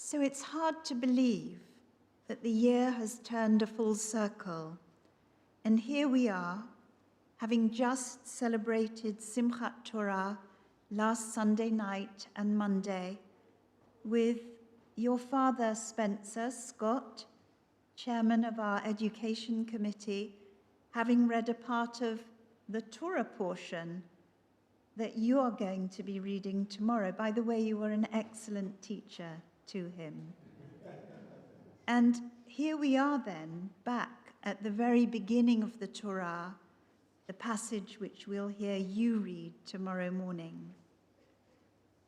So it's hard to believe that the year has turned a full circle, and here we are, having just celebrated Simchat Torah last Sunday night and Monday with your father, Spencer Scott, chairman of our education committee, having read a part of the Torah portion that you are going to be reading tomorrow. By the way, you were an excellent teacher to him. And here we are then, back at the very beginning of the Torah, the passage which we'll hear you read tomorrow morning.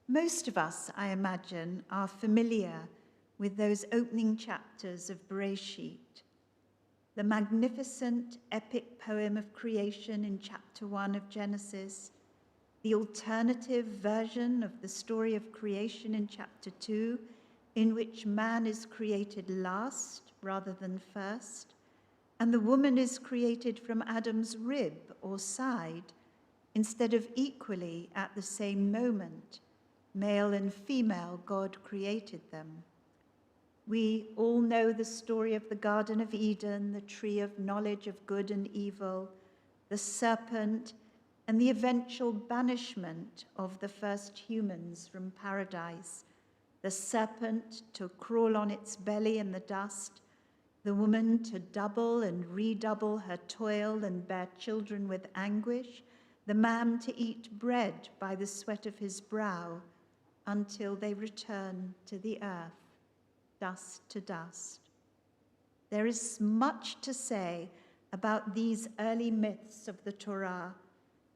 Most of us, I imagine, are familiar with those opening chapters of Bereshit, the magnificent epic poem of creation in chapter 1 of Genesis, the alternative version of the story of creation in chapter 2, in which man is created last rather than first, and the woman is created from Adam's rib or side, instead of equally at the same moment, male and female, God created them. We all know the story of the Garden of Eden, the tree of knowledge of good and evil, the serpent, and the eventual banishment of the first humans from paradise. The serpent to crawl on its belly in the dust, the woman to double and redouble her toil and bear children with anguish, the man to eat bread by the sweat of his brow until they return to the earth, dust to dust. There is much to say about these early myths of the Torah,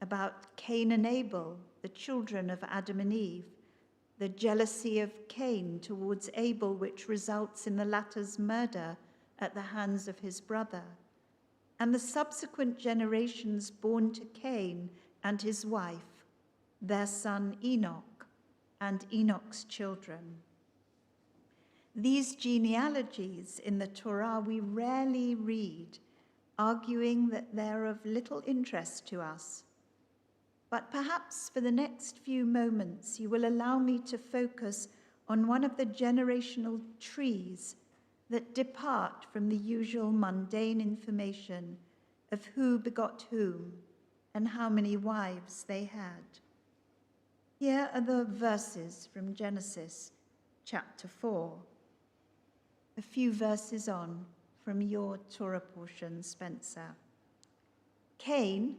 about Cain and Abel, the children of Adam and Eve, the jealousy of Cain towards Abel, which results in the latter's murder at the hands of his brother, and the subsequent generations born to Cain and his wife, their son Enoch, and Enoch's children. These genealogies in the Torah we rarely read, arguing that they're of little interest to us. But perhaps for the next few moments, you will allow me to focus on one of the generational trees that depart from the usual mundane information of who begot whom and how many wives they had. Here are the verses from Genesis chapter 4, a few verses on from your Torah portion, Spencer. Cain,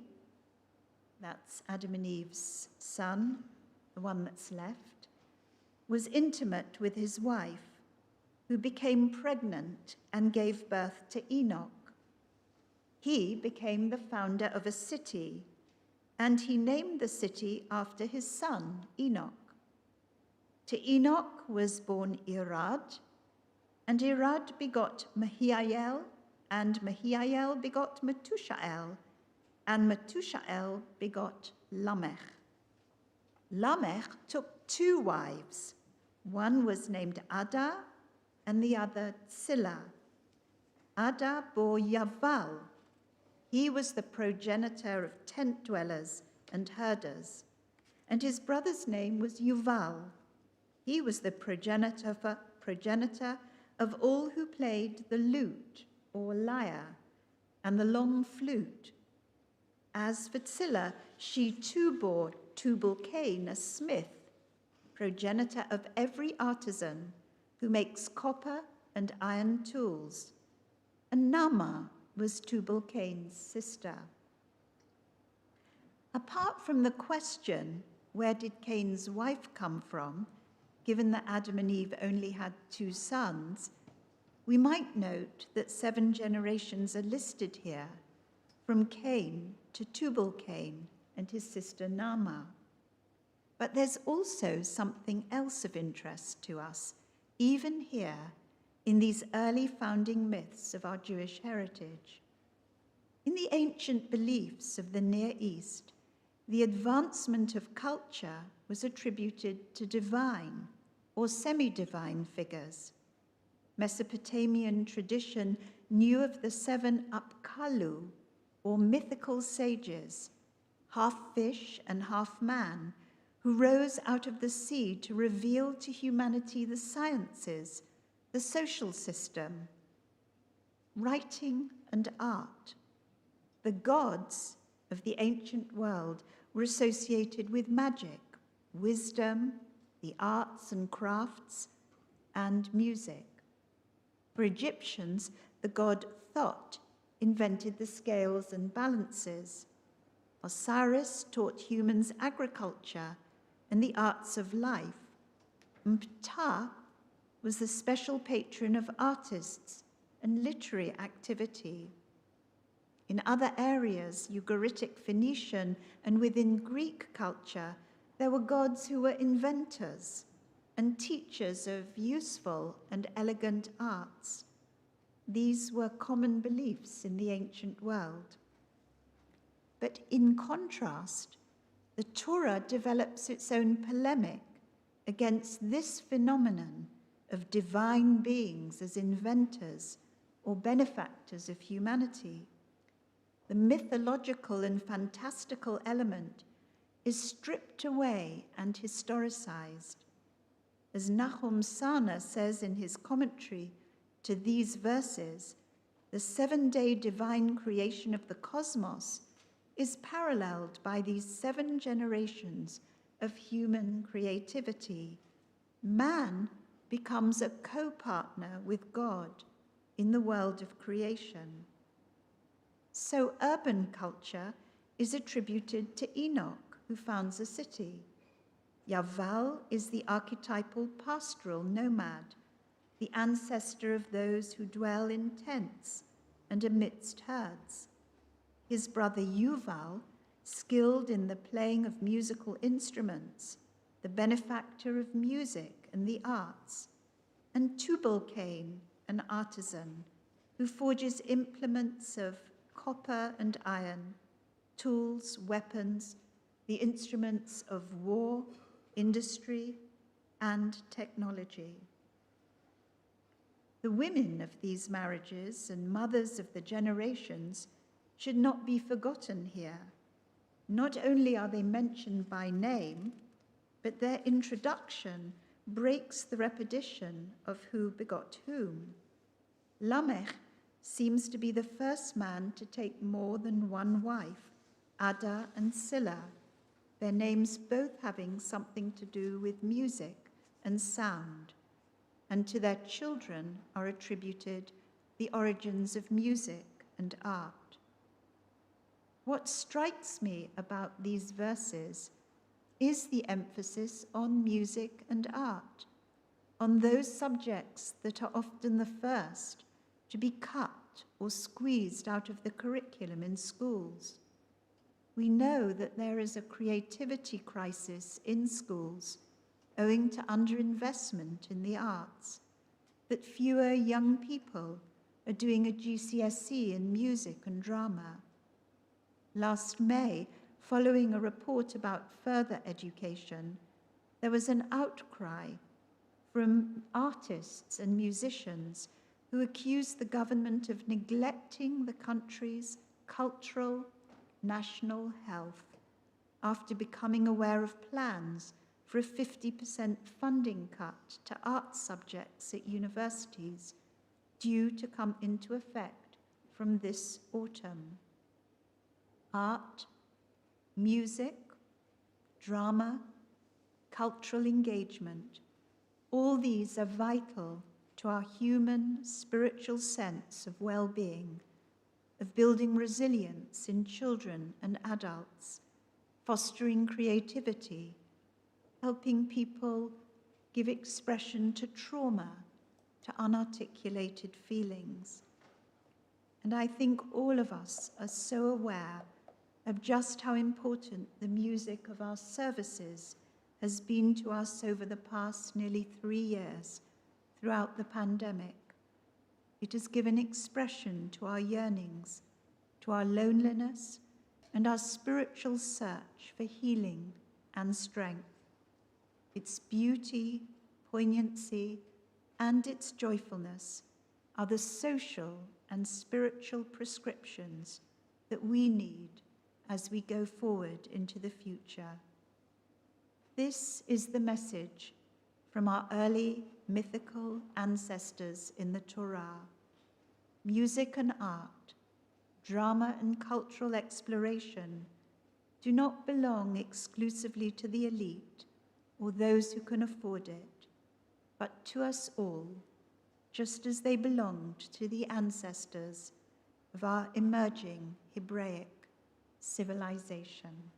that's Adam and Eve's son, the one that's left, was intimate with his wife, who became pregnant and gave birth to Enoch. He became the founder of a city, and he named the city after his son, Enoch. To Enoch was born Irad, and Irad begot Mehiael, and Mehiael begot Metushael, and Metushael begot Lamech. Lamech took 2 wives. One was named Ada, and the other Tzillah. Ada bore Yaval. He was the progenitor of tent dwellers and herders, and his brother's name was Yuval. He was the progenitor of all who played the lute or lyre and the long flute. As for Tzillah, she too bore Tubal-Cain, a smith, progenitor of every artisan who makes copper and iron tools. And Naamah was Tubal-Cain's sister. Apart from the question, where did Cain's wife come from, given that Adam and Eve only had 2 sons, we might note that 7 generations are listed here, from Cain to Tubal-Cain and his sister Naamah. But there's also something else of interest to us, even here in these early founding myths of our Jewish heritage. In the ancient beliefs of the Near East, the advancement of culture was attributed to divine or semi-divine figures. Mesopotamian tradition knew of the 7 Apkallu, or mythical sages, half fish and half man, who rose out of the sea to reveal to humanity the sciences, the social system, writing and art. The gods of the ancient world were associated with magic, wisdom, the arts and crafts, and music. For Egyptians, the god Thoth invented the scales and balances. Osiris taught humans agriculture and the arts of life. And Ptah was the special patron of artists and literary activity. In other areas, Ugaritic Phoenician and within Greek culture, there were gods who were inventors and teachers of useful and elegant arts. These were common beliefs in the ancient world. But in contrast, the Torah develops its own polemic against this phenomenon of divine beings as inventors or benefactors of humanity. The mythological and fantastical element is stripped away and historicized. As Nahum Sana says in his commentary to these verses, the 7-day divine creation of the cosmos is paralleled by these 7 generations of human creativity. Man becomes a co-partner with God in the world of creation. So urban culture is attributed to Enoch, who founds a city. Yaval is the archetypal pastoral nomad, the ancestor of those who dwell in tents and amidst herds. His brother Yuval, skilled in the playing of musical instruments, the benefactor of music and the arts, and Tubal-Cain, an artisan, who forges implements of copper and iron, tools, weapons, the instruments of war, industry, and technology. The women of these marriages and mothers of the generations should not be forgotten here. Not only are they mentioned by name, but their introduction breaks the repetition of who begot whom. Lamech seems to be the first man to take more than one wife, Ada and Silla, their names both having something to do with music and sound, and to their children are attributed the origins of music and art. What strikes me about these verses is the emphasis on music and art, on those subjects that are often the first to be cut or squeezed out of the curriculum in schools. We know that there is a creativity crisis in schools owing to underinvestment in the arts, that fewer young people are doing a GCSE in music and drama. Last May, following a report about further education, there was an outcry from artists and musicians who accused the government of neglecting the country's cultural, national health after becoming aware of plans for a 50% funding cut to art subjects at universities due to come into effect from this autumn. Art, music, drama, cultural engagement, all these are vital to our human spiritual sense of well-being, of building resilience in children and adults, fostering creativity, helping people give expression to trauma, to unarticulated feelings. And I think all of us are so aware of just how important the music of our services has been to us over the past nearly 3 years throughout the pandemic. It has given expression to our yearnings, to our loneliness, and our spiritual search for healing and strength. Its beauty, poignancy, and its joyfulness are the social and spiritual prescriptions that we need as we go forward into the future. This is the message from our early mythical ancestors in the Torah. Music and art, drama and cultural exploration do not belong exclusively to the elite or those who can afford it, but to us all, just as they belonged to the ancestors of our emerging Hebraic civilization.